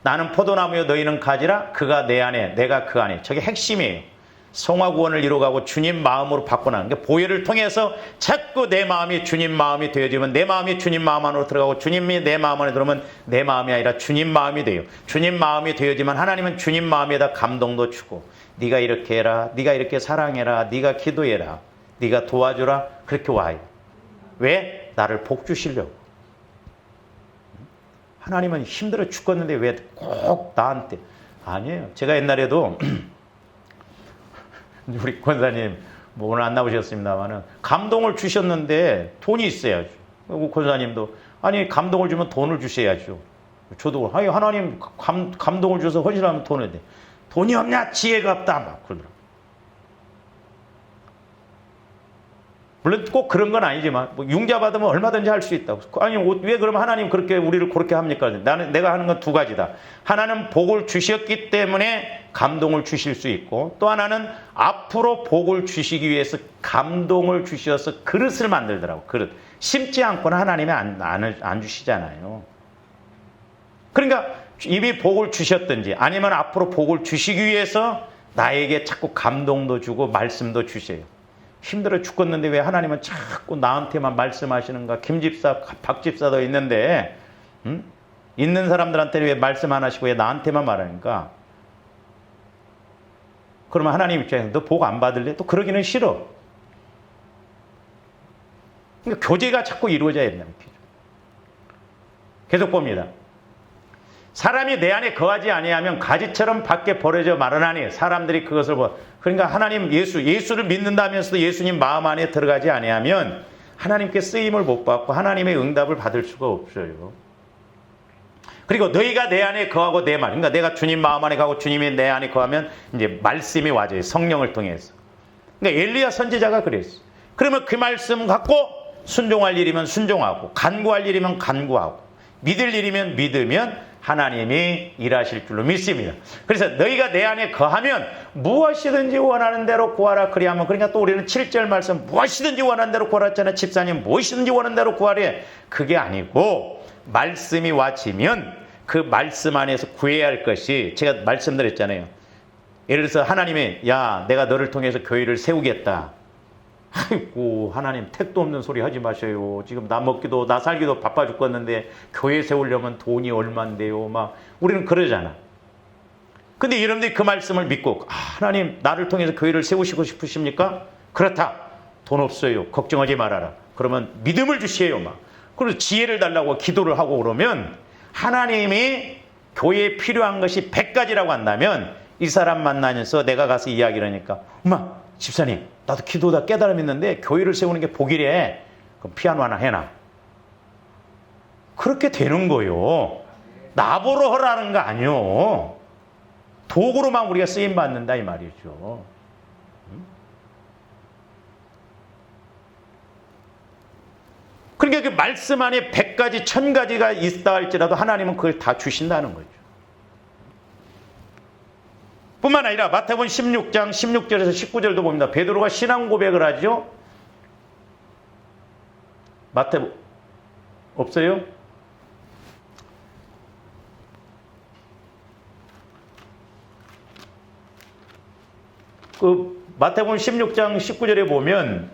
나는 포도나무여 너희는 가지라. 그가 내 안에 내가 그 안에. 저게 핵심이에요. 성화구원을 이루어가고 주님 마음으로 바꿔나가는 게 보혈을 통해서 자꾸 내 마음이 주님 마음이 되어지면 내 마음이 주님 마음 안으로 들어가고 주님이 내 마음 안에 들어오면 내 마음이 아니라 주님 마음이 돼요. 주님 마음이 되어지만 하나님은 주님 마음에다 감동도 주고 네가 이렇게 해라. 네가 이렇게 사랑해라. 네가 기도해라. 네가 도와주라. 그렇게 와요. 왜? 나를 복 주시려고. 하나님은 힘들어 죽겠는데 왜 꼭 나한테. 아니에요. 제가 옛날에도 우리 권사님 뭐 오늘 안 나오셨습니다만은 감동을 주셨는데 돈이 있어야죠. 권사님도 아니 감동을 주면 돈을 주셔야죠. 저도 아니 하나님 감동을 줘서 헌신하면 돈을 돼. 돈이 없냐? 지혜가 없다. 막 그러더라고요. 물론 꼭 그런 건 아니지만 뭐 융자 받으면 얼마든지 할 수 있다고. 아니 왜 그러면 하나님 그렇게 우리를 그렇게 합니까? 내가 하는 건 두 가지다. 하나는 복을 주셨기 때문에 감동을 주실 수 있고 또 하나는 앞으로 복을 주시기 위해서 감동을 주셔서 그릇을 만들더라고. 그릇. 심지 않고는 하나님이 안 주시잖아요. 그러니까 이미 복을 주셨든지 아니면 앞으로 복을 주시기 위해서 나에게 자꾸 감동도 주고 말씀도 주세요. 힘들어 죽겠는데 왜 하나님은 자꾸 나한테만 말씀하시는가? 김집사, 박집사도 있는데 있는 사람들한테는 왜 말씀 안 하시고 왜 나한테만 말하니까? 그러면 하나님 입장에서 너 복 안 받을래? 또 그러기는 싫어. 그러니까 교제가 자꾸 이루어져야 된다. 계속 봅니다. 사람이 내 안에 거하지 아니하면 가지처럼 밖에 버려져 마르나니 사람들이 그것을 그러니까 하나님 예수를 믿는다면서도 예수님 마음 안에 들어가지 아니하면 하나님께 쓰임을 못 받고 하나님의 응답을 받을 수가 없어요. 그리고 너희가 내 안에 거하고 내 말, 그러니까 내가 주님 마음 안에 가고 주님이 내 안에 거하면 이제 말씀이 와줘요. 성령을 통해서. 그러니까 엘리야 선지자가 그랬어. 그러면 그 말씀 갖고 순종할 일이면 순종하고 간구할 일이면 간구하고 믿을 일이면 믿으면 하나님이 일하실 줄로 믿습니다. 그래서 너희가 내 안에 거하면 무엇이든지 원하는 대로 구하라. 그리하면 그러니까 또 우리는 7절 말씀 무엇이든지 원하는 대로 구하라 했잖아요. 집사님 무엇이든지 원하는 대로 구하래. 그게 아니고 말씀이 와지면 그 말씀 안에서 구해야 할 것이 제가 말씀드렸잖아요. 예를 들어서 하나님이 야 내가 너를 통해서 교회를 세우겠다. 아이고 하나님 택도 없는 소리 하지 마셔요. 지금 나 먹기도 나 살기도 바빠 죽겠는데 교회 세우려면 돈이 얼만데요. 막 우리는 그러잖아. 근데 여러분들이 그 말씀을 믿고 하나님 나를 통해서 교회를 세우시고 싶으십니까? 그렇다. 돈 없어요. 걱정하지 말아라. 그러면 믿음을 주시에요. 막. 그리고 지혜를 달라고 기도를 하고 그러면 하나님이 교회에 필요한 것이 100가지라고 한다면 이 사람 만나면서 내가 가서 이야기를 하니까 엄마 집사님 나도 기도다 깨달음 있는데 교회를 세우는 게 복이래. 그럼 피아노 하나 해놔. 그렇게 되는 거요. 나보러 하라는 거 아니요. 도구로만 우리가 쓰임받는다 이 말이죠. 그러니까 그 말씀 안에 100가지 1000가지가 있다 할지라도 하나님은 그걸 다 주신다는 거죠. 뿐만 아니라 마태복음 16장 16절에서 19절도 봅니다. 베드로가 신앙 고백을 하죠. 마태복음 없어요? 그 마태복음 16장 19절에 보면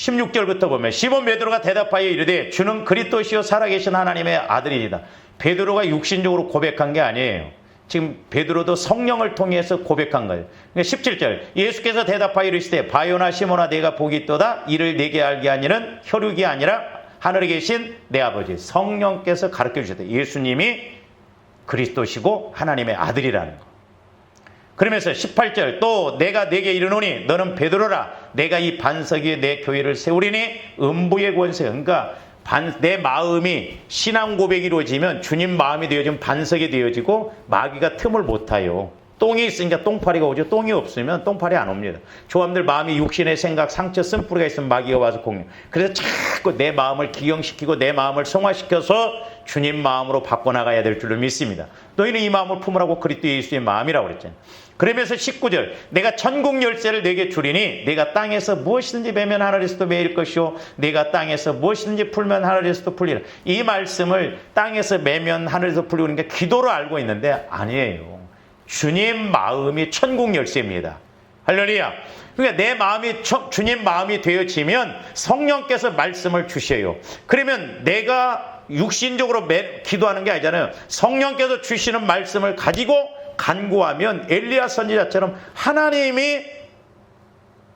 16절부터 보면 시몬 베드로가 대답하여 이르되 주는 그리스도시요 살아계신 하나님의 아들이다. 베드로가 육신적으로 고백한 게 아니에요. 지금 베드로도 성령을 통해서 고백한 거예요. 17절 예수께서 대답하여 이르시되 바요나 시몬아 내가 복이 있도다. 이를 내게 알게 하니는 혈육이 아니라 하늘에 계신 내 아버지 성령께서 가르쳐 주셨다. 예수님이 그리스도시고 하나님의 아들이라는 거. 그러면서 18절 또 내가 네게 이르노니 너는 베드로라. 내가 이 반석 위에 내 교회를 세우리니 음부의 권세. 그러니까 내 마음이 신앙 고백이 이루어지면 주님 마음이 되어지면 반석이 되어지고 마귀가 틈을 못 타요. 똥이 있으니까 똥파리가 오죠. 똥이 없으면 똥파리 안 옵니다. 조합들 마음이 육신의 생각, 상처, 쓴뿌리가 있으면 마귀가 와서 공격. 그래서 자꾸 내 마음을 기경시키고 내 마음을 성화시켜서 주님 마음으로 바꿔나가야 될 줄로 믿습니다. 너희는 이 마음을 품으라고 그리스도 예수의 마음이라고 그랬잖아요. 그러면서 19절 내가 천국 열쇠를 내게 주리니 내가 땅에서 무엇이든지 매면 하늘에서도 매일 것이요 내가 땅에서 무엇이든지 풀면 하늘에서도 풀리라. 이 말씀을 땅에서 매면 하늘에서 풀리고 그러니까 기도로 알고 있는데 아니에요. 주님 마음이 천국 열쇠입니다. 할렐루야. 그러니까 내 마음이 주님 마음이 되어지면 성령께서 말씀을 주셔요. 그러면 내가 육신적으로 기도하는 게 아니잖아요. 성령께서 주시는 말씀을 가지고 간구하면 엘리야 선지자처럼 하나님이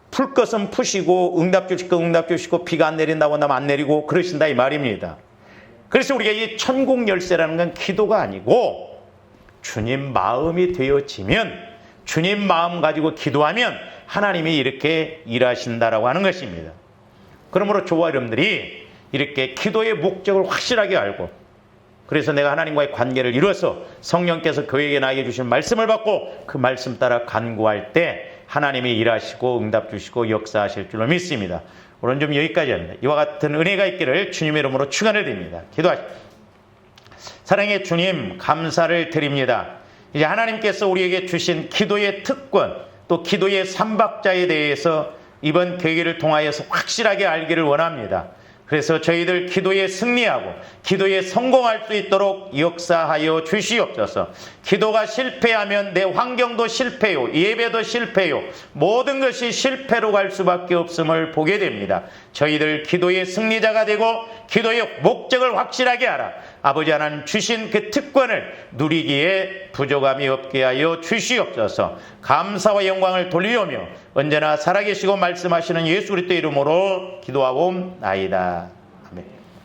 풀 것은 푸시고 응답 주실 거 응답 주시고 비가 안 내린다고 하면 안 내리고 그러신다 이 말입니다. 그래서 우리가 이 천국 열쇠라는 건 기도가 아니고 주님 마음이 되어지면 주님 마음 가지고 기도하면 하나님이 이렇게 일하신다라고 하는 것입니다. 그러므로 저와 여러분들이 이렇게 기도의 목적을 확실하게 알고 그래서 내가 하나님과의 관계를 이루어서 성령께서 교회에게 나에게 주신 말씀을 받고 그 말씀 따라 간구할 때 하나님이 일하시고 응답 주시고 역사하실 줄로 믿습니다. 오늘 좀 여기까지 합니다. 이와 같은 은혜가 있기를 주님의 이름으로 축원을 드립니다. 기도하십시오. 사랑의 주님 감사를 드립니다. 이제 하나님께서 우리에게 주신 기도의 특권 또 기도의 삼박자에 대해서 이번 계기를 통하여서 확실하게 알기를 원합니다. 그래서 저희들 기도에 승리하고 기도에 성공할 수 있도록 역사하여 주시옵소서. 기도가 실패하면 내 환경도 실패요, 예배도 실패요, 모든 것이 실패로 갈 수밖에 없음을 보게 됩니다. 저희들 기도의 승리자가 되고 기도의 목적을 확실하게 알아 아버지 하나님 주신 그 특권을 누리기에 부족함이 없게 하여 주시옵소서. 감사와 영광을 돌리오며 언제나 살아계시고 말씀하시는 예수 그리스도 이름으로 기도하옵나이다. 아멘.